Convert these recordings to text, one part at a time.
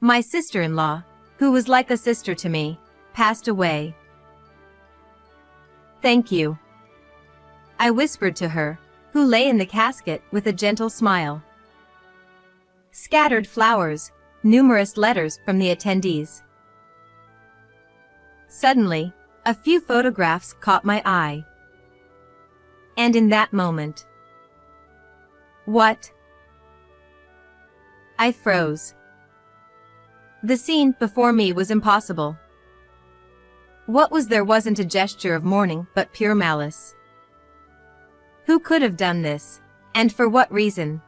My sister-in-law, who was like a sister to me, passed away. Thank you, I whispered to her, who lay in the casket with a gentle smile. Scattered flowers, numerous letters from the attendees. Suddenly, a few photographs caught my eye. And in that moment, what? I froze. The scene before me was impossible. What was there wasn't a gesture of mourning but pure malice. Who could have done this, and for what reason?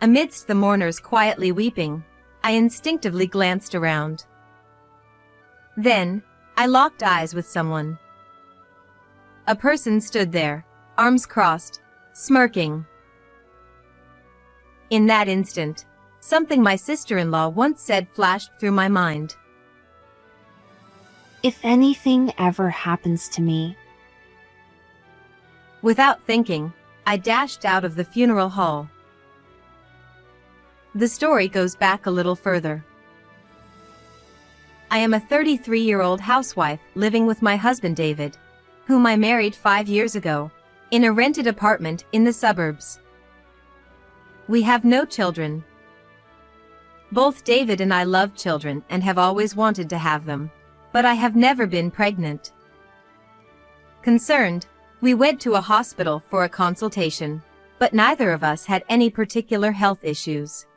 Amidst the mourners quietly weeping, I instinctively glanced around. Then, I locked eyes with someone. A person stood there, arms crossed, smirking. In that instant, something my sister-in-law once said flashed through my mind. If anything ever happens to me. Without thinking, I dashed out of the funeral hall. The story goes back a little further. I am a 33-year-old housewife living with my husband David, whom I married 5 years ago, in a rented apartment in the suburbs. We have no children. Both David and I love children and have always wanted to have them, but I have never been pregnant. Concerned, we went to a hospital for a consultation, but neither of us had any particular health issues.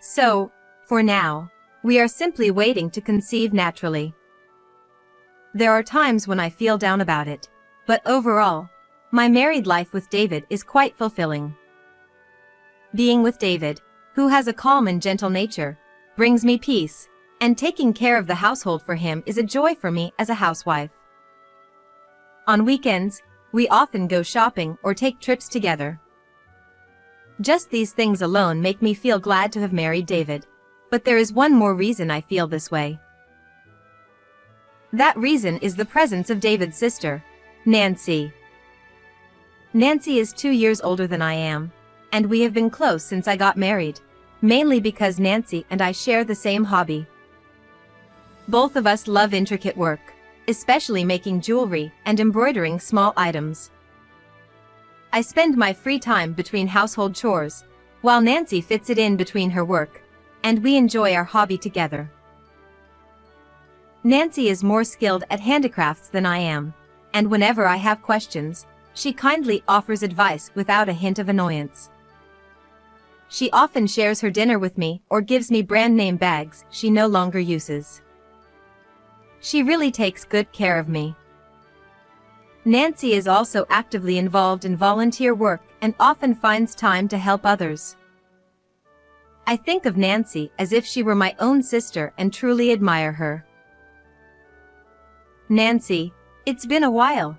So, for now, we are simply waiting to conceive naturally. There are times when I feel down about it, but overall, my married life with David is quite fulfilling. Being with David, who has a calm and gentle nature, brings me peace, and taking care of the household for him is a joy for me as a housewife. On weekends, we often go shopping or take trips together. Just these things alone make me feel glad to have married David. But there is one more reason I feel this way. That reason is the presence of David's sister, Nancy. Nancy is 2 years older than I am, and we have been close since I got married, mainly because Nancy and I share the same hobby. Both of us love intricate work, especially making jewelry and embroidering small items. I spend my free time between household chores, while Nancy fits it in between her work, and we enjoy our hobby together. Nancy is more skilled at handicrafts than I am, and whenever I have questions, she kindly offers advice without a hint of annoyance. She often shares her dinner with me or gives me brand name bags she no longer uses. She really takes good care of me. Nancy is also actively involved in volunteer work and often finds time to help others. I think of Nancy as if she were my own sister and truly admire her. Nancy, it's been a while.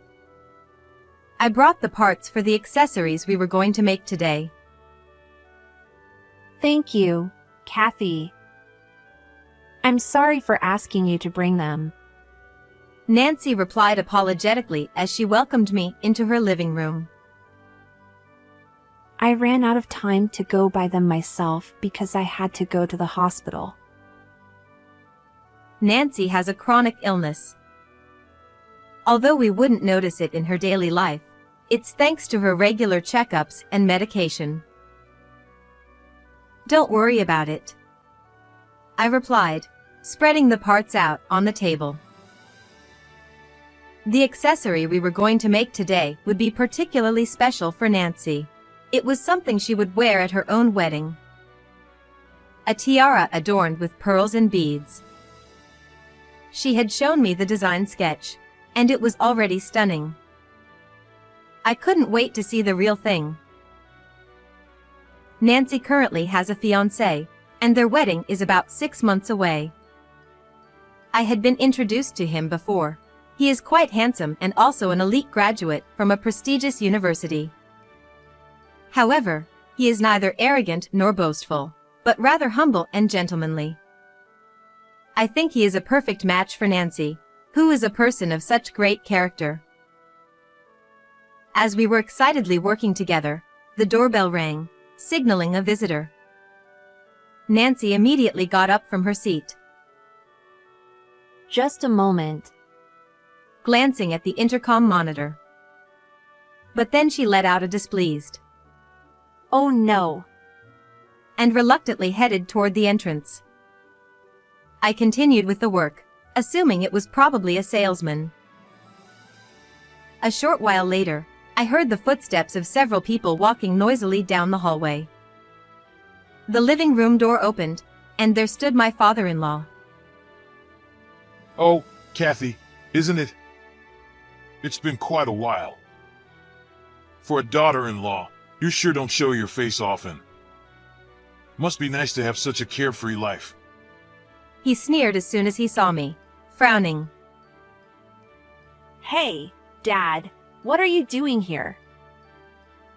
I brought the parts for the accessories we were going to make today. Thank you, Kathy. I'm sorry for asking you to bring them. Nancy replied apologetically as she welcomed me into her living room. I ran out of time to go buy them myself because I had to go to the hospital. Nancy has a chronic illness. Although we wouldn't notice it in her daily life, it's thanks to her regular checkups and medication. Don't worry about it, I replied, spreading the parts out on the table. The accessory we were going to make today would be particularly special for Nancy. It was something she would wear at her own wedding. A tiara adorned with pearls and beads. She had shown me the design sketch, and it was already stunning. I couldn't wait to see the real thing. Nancy currently has a fiancé, and their wedding is about 6 months away. I had been introduced to him before. He is quite handsome and also an elite graduate from a prestigious university. However, he is neither arrogant nor boastful, but rather humble and gentlemanly. I think he is a perfect match for Nancy, who is a person of such great character. As we were excitedly working together, the doorbell rang, signaling a visitor. Nancy immediately got up from her seat, Just a moment. glancing at the intercom monitor. But then she let out a displeased Oh no. and reluctantly headed toward the entrance. I continued with the work, assuming it was probably a salesman. A short while later, I heard the footsteps of several people walking noisily down the hallway. The living room door opened, and there stood my father-in-law. Oh, Kathy, isn't it? It's been quite a while. For a daughter-in-law, you sure don't show your face often. Must be nice to have such a carefree life. He sneered as soon as he saw me, frowning. Hey, Dad, what are you doing here?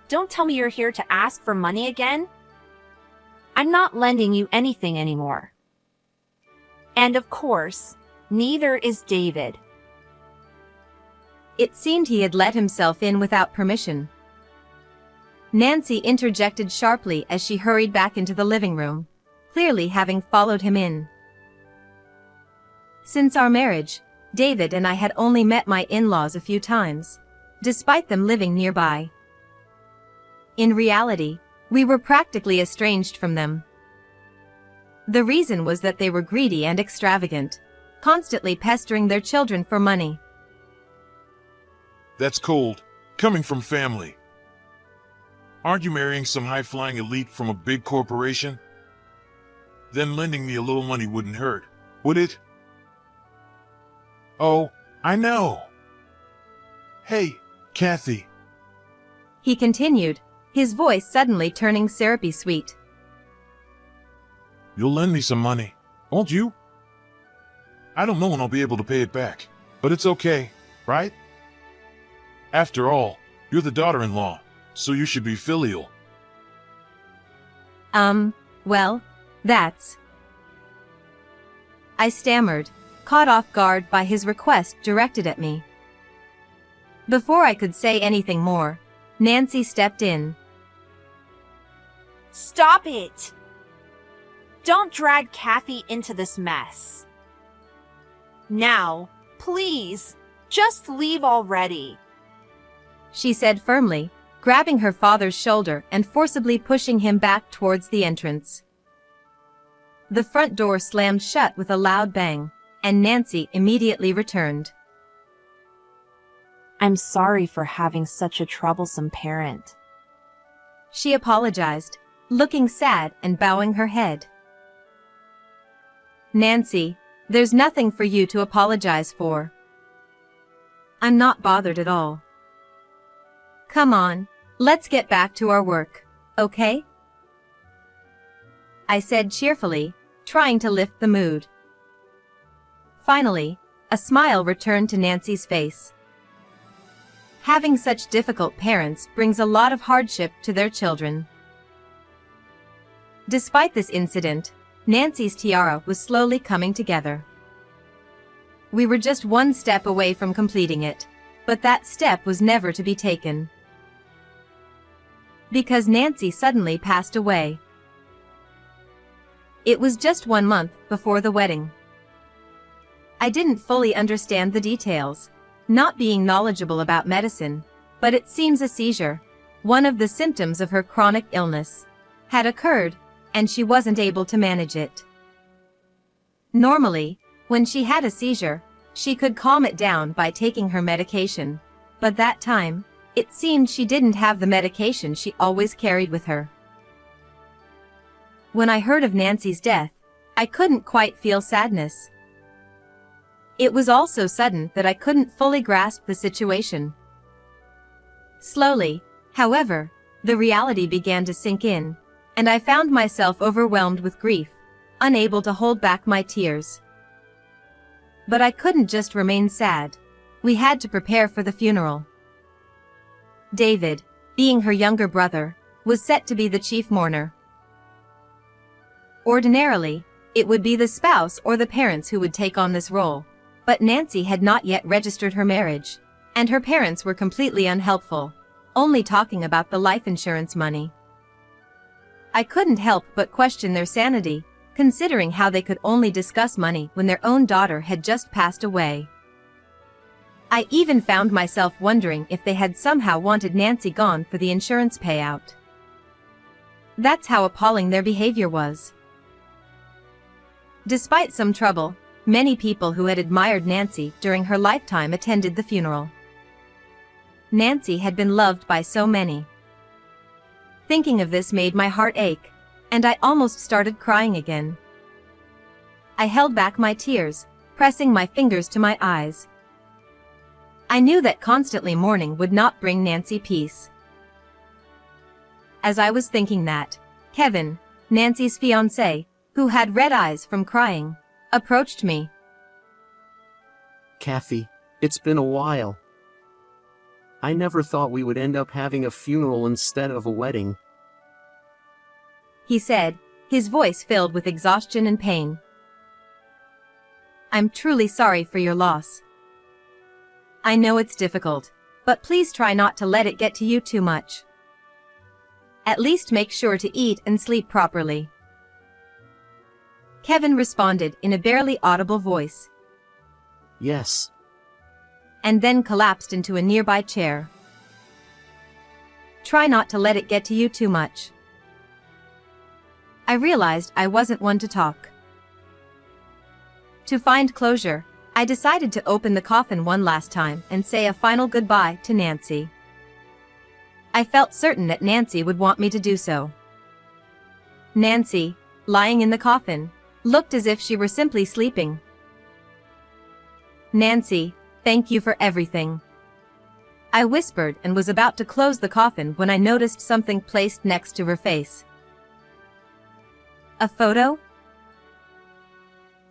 Don't tell me you're here to ask for money again. I'm not lending you anything anymore. And of course, neither is David. It seemed he had let himself in without permission. Nancy interjected sharply as she hurried back into the living room, clearly having followed him in. Since our marriage, David and I had only met my in-laws a few times, despite them living nearby. In reality, we were practically estranged from them. The reason was that they were greedy and extravagant, constantly pestering their children for money. That's cold, coming from family. Aren't you marrying some high-flying elite from a big corporation? Then lending me a little money wouldn't hurt, would it? Oh, I know. Hey, Kathy. He continued, his voice suddenly turning syrupy sweet. You'll lend me some money, won't you? I don't know when I'll be able to pay it back, but it's okay, right? After all, you're the daughter-in-law, so you should be filial. Well, that's... I stammered, caught off guard by his request directed at me. Before I could say anything more, Nancy stepped in. Stop it! Don't drag Kathy into this mess. Now, please, just leave already. She said firmly, grabbing her father's shoulder and forcibly pushing him back towards the entrance. The front door slammed shut with a loud bang, and Nancy immediately returned. I'm sorry for having such a troublesome parent. She apologized, looking sad and bowing her head. Nancy, there's nothing for you to apologize for. I'm not bothered at all. Come on, let's get back to our work, okay? I said cheerfully, trying to lift the mood. Finally, a smile returned to Nancy's face. Having such difficult parents brings a lot of hardship to their children. Despite this incident, Nancy's tiara was slowly coming together. We were just one step away from completing it, but that step was never to be taken. Because Nancy suddenly passed away. It was just 1 month before the wedding. I didn't fully understand the details, not being knowledgeable about medicine, but it seems a seizure, one of the symptoms of her chronic illness, had occurred, and she wasn't able to manage it. Normally, when she had a seizure, she could calm it down by taking her medication, but that time, it seemed she didn't have the medication she always carried with her. When I heard of Nancy's death, I couldn't quite feel sadness. It was all so sudden that I couldn't fully grasp the situation. Slowly, however, the reality began to sink in, and I found myself overwhelmed with grief, unable to hold back my tears. But I couldn't just remain sad. We had to prepare for the funeral. David, being her younger brother, was set to be the chief mourner. Ordinarily, it would be the spouse or the parents who would take on this role, but Nancy had not yet registered her marriage, and her parents were completely unhelpful, only talking about the life insurance money. I couldn't help but question their sanity, considering how they could only discuss money when their own daughter had just passed away. I even found myself wondering if they had somehow wanted Nancy gone for the insurance payout. That's how appalling their behavior was. Despite some trouble, many people who had admired Nancy during her lifetime attended the funeral. Nancy had been loved by so many. Thinking of this made my heart ache, and I almost started crying again. I held back my tears, pressing my fingers to my eyes. I knew that constantly mourning would not bring Nancy peace. As I was thinking that, Kevin, Nancy's fiancé, who had red eyes from crying, approached me. Kathy, it's been a while. I never thought we would end up having a funeral instead of a wedding. He said, his voice filled with exhaustion and pain. I'm truly sorry for your loss. I know it's difficult, but please try not to let it get to you too much. At least make sure to eat and sleep properly. Kevin responded in a barely audible voice. Yes. And then collapsed into a nearby chair. Try not to let it get to you too much. I realized I wasn't one to talk. To find closure, I decided to open the coffin one last time and say a final goodbye to Nancy. I felt certain that Nancy would want me to do so. Nancy, lying in the coffin, looked as if she were simply sleeping. Nancy, thank you for everything. I whispered and was about to close the coffin when I noticed something placed next to her face. A photo?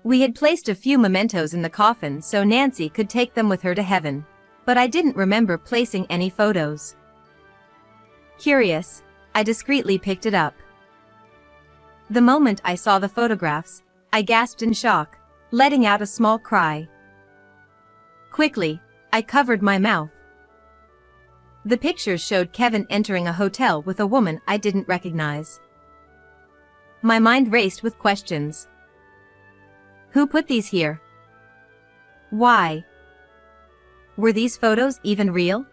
We had placed a few mementos in the coffin so Nancy could take them with her to heaven, but I didn't remember placing any photos. Curious, I discreetly picked it up. The moment I saw the photographs, I gasped in shock, letting out a small cry. Quickly, I covered my mouth. The pictures showed Kevin entering a hotel with a woman I didn't recognize. My mind raced with questions. Who put these here? Why? Were these photos even real?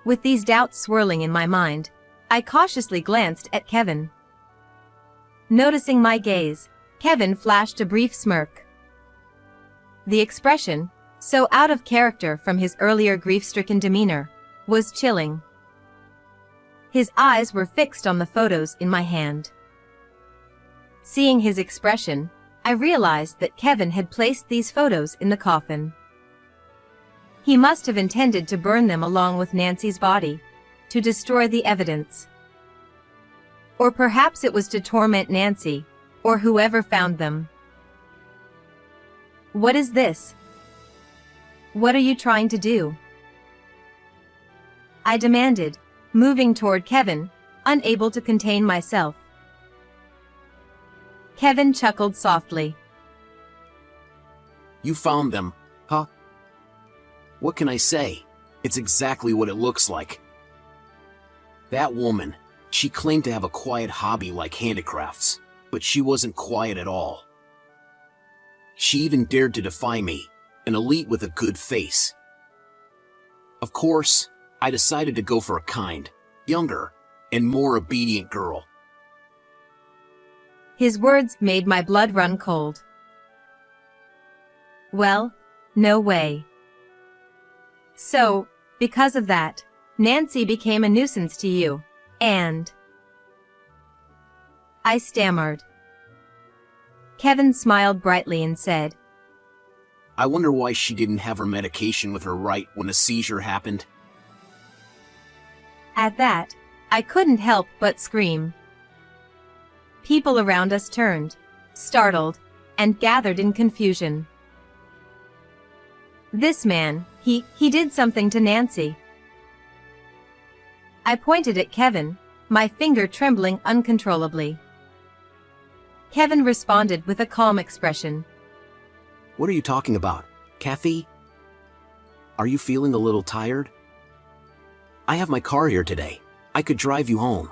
With these doubts swirling in my mind, I cautiously glanced at Kevin. Noticing my gaze, Kevin flashed a brief smirk. The expression, so out of character from his earlier grief-stricken demeanor, was chilling. His eyes were fixed on the photos in my hand. Seeing his expression, I realized that Kevin had placed these photos in the coffin. He must have intended to burn them along with Nancy's body, to destroy the evidence. Or perhaps it was to torment Nancy, or whoever found them. What is this? What are you trying to do? I demanded, moving toward Kevin, unable to contain myself. Kevin chuckled softly. You found them, huh? What can I say? It's exactly what it looks like. That woman, she claimed to have a quiet hobby like handicrafts, but she wasn't quiet at all. She even dared to defy me, an elite with a good face. Of course, I decided to go for a kind, younger, and more obedient girl. His words made my blood run cold. Well, no way. So, because of that, Nancy became a nuisance to you, and... I stammered. Kevin smiled brightly and said, I wonder why she didn't have her medication with her right when a seizure happened. At that, I couldn't help but scream. People around us turned, startled, and gathered in confusion. This man, he did something to Nancy. I pointed at Kevin, my finger trembling uncontrollably. Kevin responded with a calm expression. What are you talking about, Kathy? Are you feeling a little tired? I have my car here today. I could drive you home.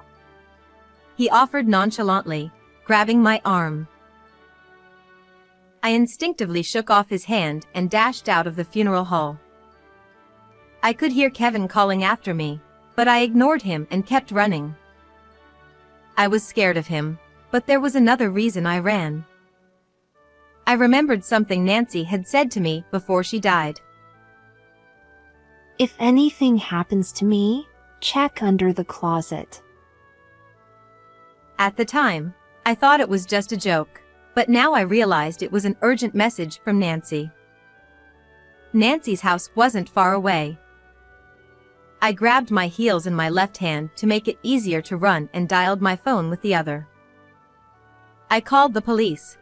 He offered nonchalantly, grabbing my arm. I instinctively shook off his hand and dashed out of the funeral hall. I could hear Kevin calling after me, but I ignored him and kept running. I was scared of him, but there was another reason I ran. I remembered something Nancy had said to me before she died. If anything happens to me, check under the closet. At the time, I thought it was just a joke, but now I realized it was an urgent message from Nancy. Nancy's house wasn't far away. I grabbed my heels in my left hand to make it easier to run and dialed my phone with the other. I called the police.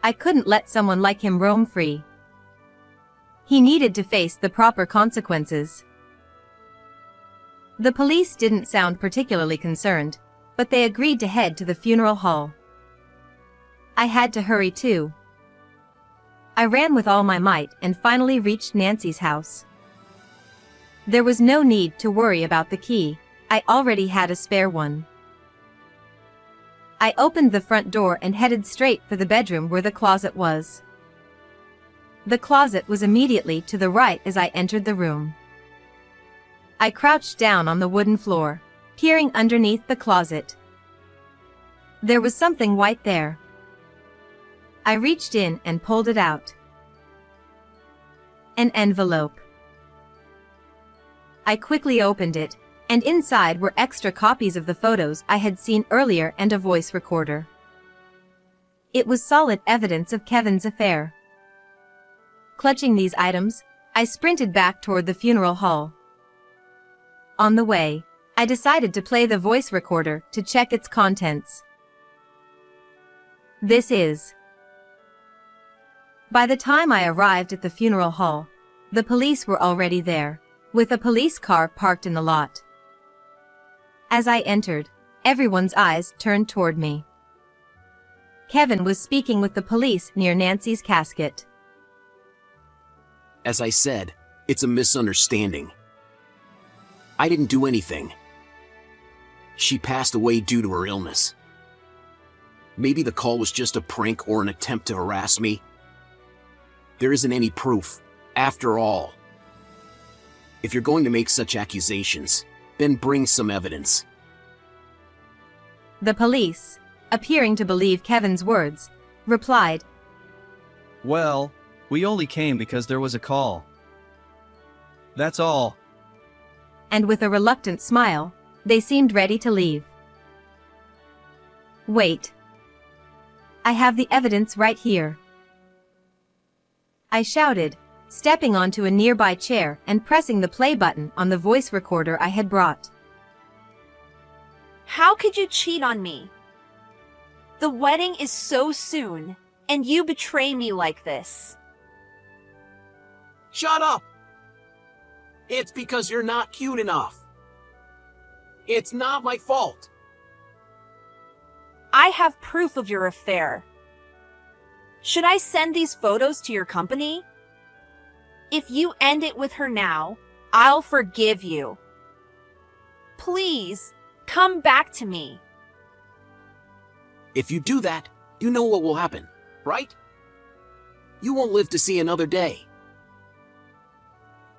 I couldn't let someone like him roam free. He needed to face the proper consequences. The police didn't sound particularly concerned, but they agreed to head to the funeral hall. I had to hurry too. I ran with all my might and finally reached Nancy's house. There was no need to worry about the key, I already had a spare one. I opened the front door and headed straight for the bedroom where the closet was. The closet was immediately to the right as I entered the room. I crouched down on the wooden floor, peering underneath the closet. There was something white there. I reached in and pulled it out. An envelope. I quickly opened it, and inside were extra copies of the photos I had seen earlier and a voice recorder. It was solid evidence of Kevin's affair. Clutching these items, I sprinted back toward the funeral hall. On the way, I decided to play the voice recorder to check its contents. This is. By the time I arrived at the funeral hall, the police were already there, with a police car parked in the lot. As I entered, everyone's eyes turned toward me. Kevin was speaking with the police near Nancy's casket. As I said, it's a misunderstanding. I didn't do anything. She passed away due to her illness. Maybe the call was just a prank or an attempt to harass me. There isn't any proof, after all. If you're going to make such accusations, then bring some evidence. The police, appearing to believe Kevin's words, replied, Well, we only came because there was a call. That's all. and with a reluctant smile, they seemed ready to leave. Wait. I have the evidence right here. I shouted, stepping onto a nearby chair and pressing the play button on the voice recorder I had brought. How could you cheat on me? The wedding is so soon, and you betray me like this. Shut up! It's because you're not cute enough. It's not my fault. I have proof of your affair. Should I send these photos to your company? If you end it with her now, I'll forgive you. Please, come back to me. If you do that, you know what will happen, right? You won't live to see another day.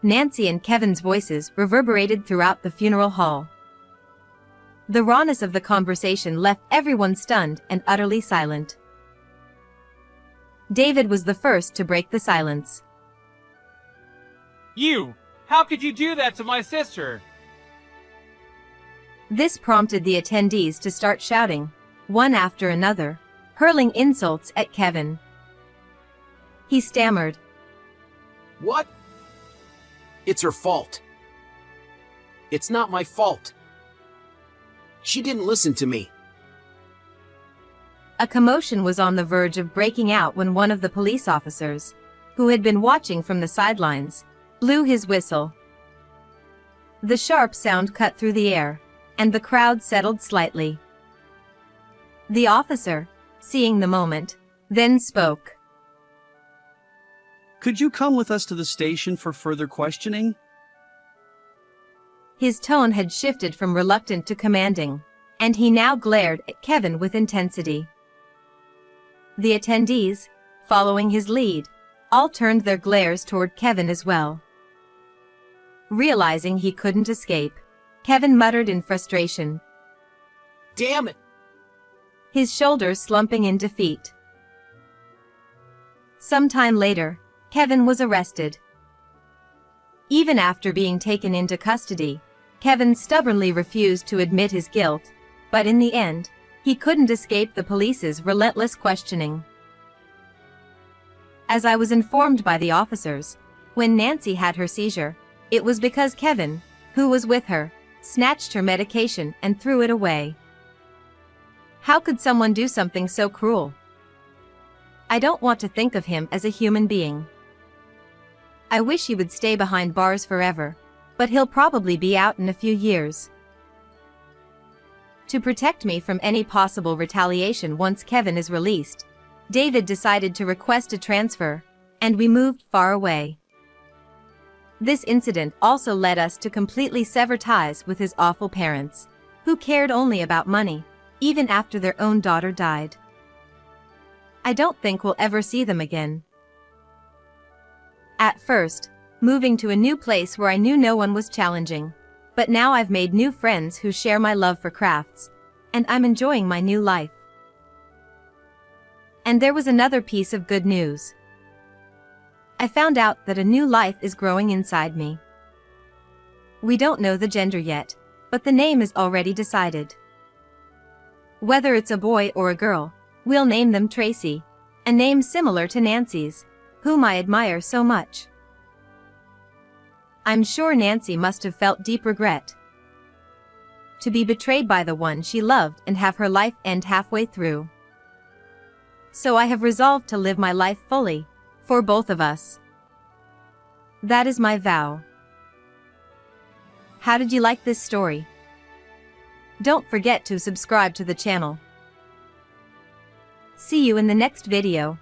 Nancy and Kevin's voices reverberated throughout the funeral hall. The rawness of the conversation left everyone stunned and utterly silent. David was the first to break the silence. You! How could you do that to my sister? This prompted the attendees to start shouting, one after another, hurling insults at Kevin. He stammered. What? It's her fault. It's not my fault. She didn't listen to me. A commotion was on the verge of breaking out when one of the police officers, who had been watching from the sidelines, blew his whistle. The sharp sound cut through the air, and the crowd settled slightly. The officer, seeing the moment, then spoke. Could you come with us to the station for further questioning? His tone had shifted from reluctant to commanding, and he now glared at Kevin with intensity. The attendees, following his lead, all turned their glares toward Kevin as well. Realizing he couldn't escape, Kevin muttered in frustration, Damn it! his shoulders slumping in defeat. Sometime later, Kevin was arrested. Even after being taken into custody, Kevin stubbornly refused to admit his guilt, but in the end, he couldn't escape the police's relentless questioning. As I was informed by the officers, when Nancy had her seizure, it was because Kevin, who was with her, snatched her medication and threw it away. How could someone do something so cruel? I don't want to think of him as a human being. I wish he would stay behind bars forever, but he'll probably be out in a few years. To protect me from any possible retaliation once Kevin is released, David decided to request a transfer, and we moved far away. This incident also led us to completely sever ties with his awful parents, who cared only about money, even after their own daughter died. I don't think we'll ever see them again. At first, moving to a new place where I knew no one was challenging, but now I've made new friends who share my love for crafts, and I'm enjoying my new life. And there was another piece of good news. I found out that a new life is growing inside me. We don't know the gender yet, but the name is already decided. Whether it's a boy or a girl, we'll name them Tracy, a name similar to Nancy's, whom I admire so much. I'm sure Nancy must have felt deep regret to be betrayed by the one she loved and have her life end halfway through. So I have resolved to live my life fully, for both of us. That is my vow. How did you like this story? Don't forget to subscribe to the channel. See you in the next video.